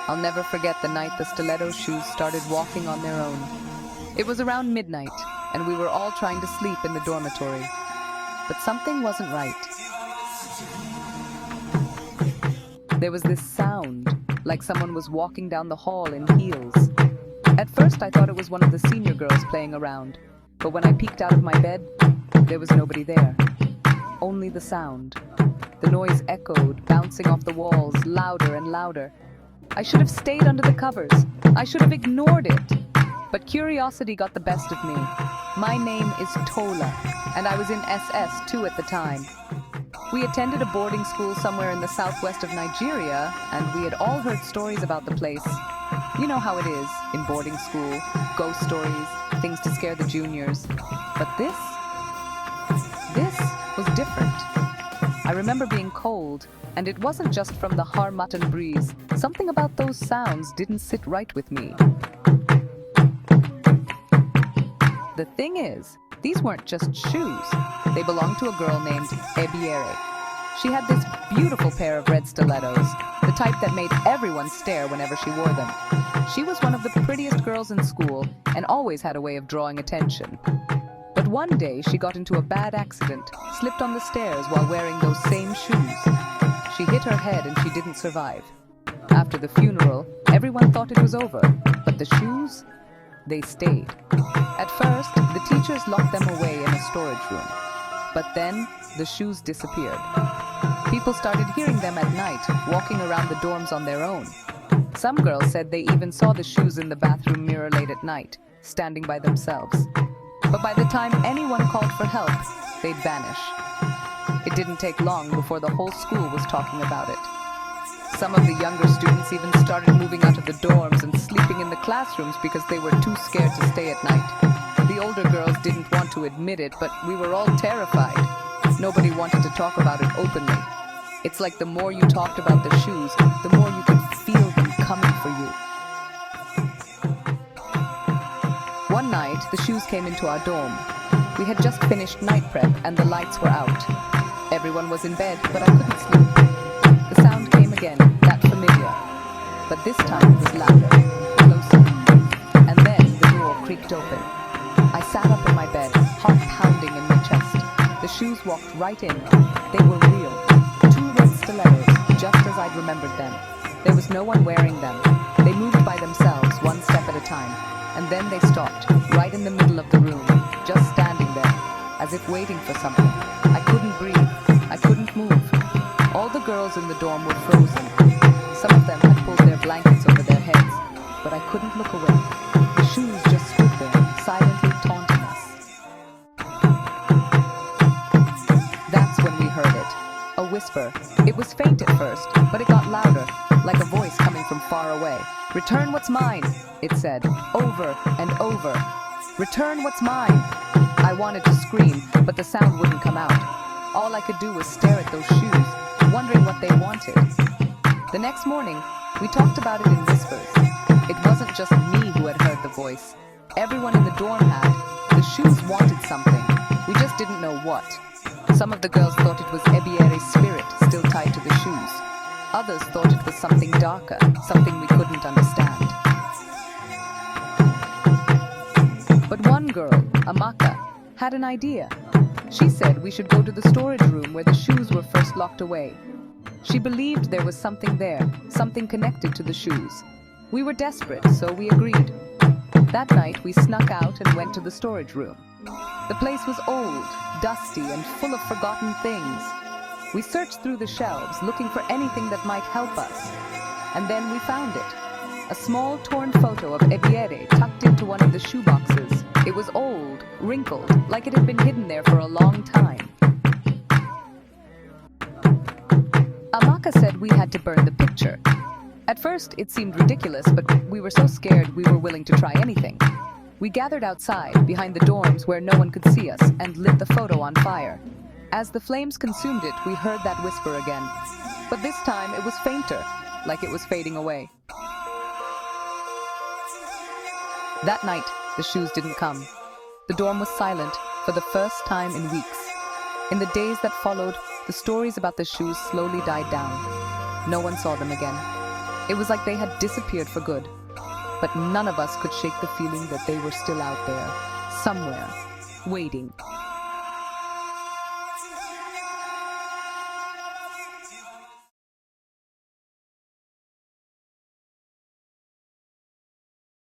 I'll never forget the night the stiletto shoes started walking on their own. It was around midnight, and we were all trying to sleep in the dormitory. But something wasn't right. There was this sound, like someone was walking down the hall in heels. At first I thought it was one of the senior girls playing around, but when I peeked out of my bed, there was nobody there. Only the sound. The noise echoed, bouncing off the walls, louder and louder. I should have stayed under the covers. I should have ignored it. But curiosity got the best of me. My name is Tola, and I was in SS too at the time. We attended a boarding school somewhere in the southwest of Nigeria, and we had all heard stories about the place. You know how it is in boarding school, ghost stories, things to scare the juniors. But this was different. I remember being cold, and it wasn't just from the Harmattan breeze. Something about those sounds didn't sit right with me. The thing is, these weren't just shoes. They belonged to a girl named Ebiere. She had this beautiful pair of red stilettos, the type that made everyone stare whenever she wore them. She was one of the prettiest girls in school and always had a way of drawing attention. But one day she got into a bad accident, slipped on the stairs while wearing those same shoes. She hit her head and she didn't survive. After the funeral, everyone thought it was over, but the shoes, they stayed. At first, the teachers locked them away in a storage room. But then, the shoes disappeared. People started hearing them at night, walking around the dorms on their own. Some girls said they even saw the shoes in the bathroom mirror late at night, standing by themselves. But by the time anyone called for help, they'd vanish. It didn't take long before the whole school was talking about it. Some of the younger students even started moving out of the dorms and sleeping in the classrooms because they were too scared to stay at night. The older girls didn't want to admit it, but we were all terrified. Nobody wanted to talk about it openly. It's like the more you talked about the shoes, the more you could feel them coming for you. One night, the shoes came into our dorm. We had just finished night prep and the lights were out. Everyone was in bed, but I couldn't sleep. The sound came again, that familiar. But this time it was louder, closer. And then the door creaked open. I sat up in my bed, heart pounding in my chest. The shoes walked right in. They were real. 2 red stilettos, just as I'd remembered them. There was no one wearing them. They moved by themselves, one step at a time. And then they stopped, right in the middle of the room, just standing there, as if waiting for something. I couldn't breathe. I couldn't move. All the girls in the dorm were frozen. Some of them had pulled their blankets over their heads, but I couldn't look away. The shoes just stood there, silently taunting us. That's when we heard it. A whisper. It was faint at first, but it got louder, like a voice coming from far away. "Return what's mine," it said, over and over. "Return what's mine." I wanted to scream, but the sound wouldn't come out. All I could do was stare at those shoes, wondering what they wanted. The next morning, we talked about it in whispers. It wasn't just me who had heard the voice. Everyone in the dorm had. The shoes wanted something. We just didn't know what. Some of the girls thought it was Ebiere's spirit still tied to the shoes. Others thought it was something darker, something we couldn't understand. But one girl, Amaka, had an idea. She said we should go to the storage room where the shoes were first locked away. She believed there was something there, something connected to the shoes. We were desperate, so we agreed. That night, we snuck out and went to the storage room. The place was old, dusty, and full of forgotten things. We searched through the shelves, looking for anything that might help us. And then we found it. A small, torn photo of Ebiere tucked into one of the shoeboxes. It was old, wrinkled, like it had been hidden there for a long time. Amaka said we had to burn the picture. At first, it seemed ridiculous, but we were so scared we were willing to try anything. We gathered outside, behind the dorms where no one could see us, and lit the photo on fire. As the flames consumed it, we heard that whisper again. But this time, it was fainter, like it was fading away. That night, the shoes didn't come. The dorm was silent for the first time in weeks. In the days that followed, the stories about the shoes slowly died down. No one saw them again. It was like they had disappeared for good. But none of us could shake the feeling that they were still out there, somewhere, waiting.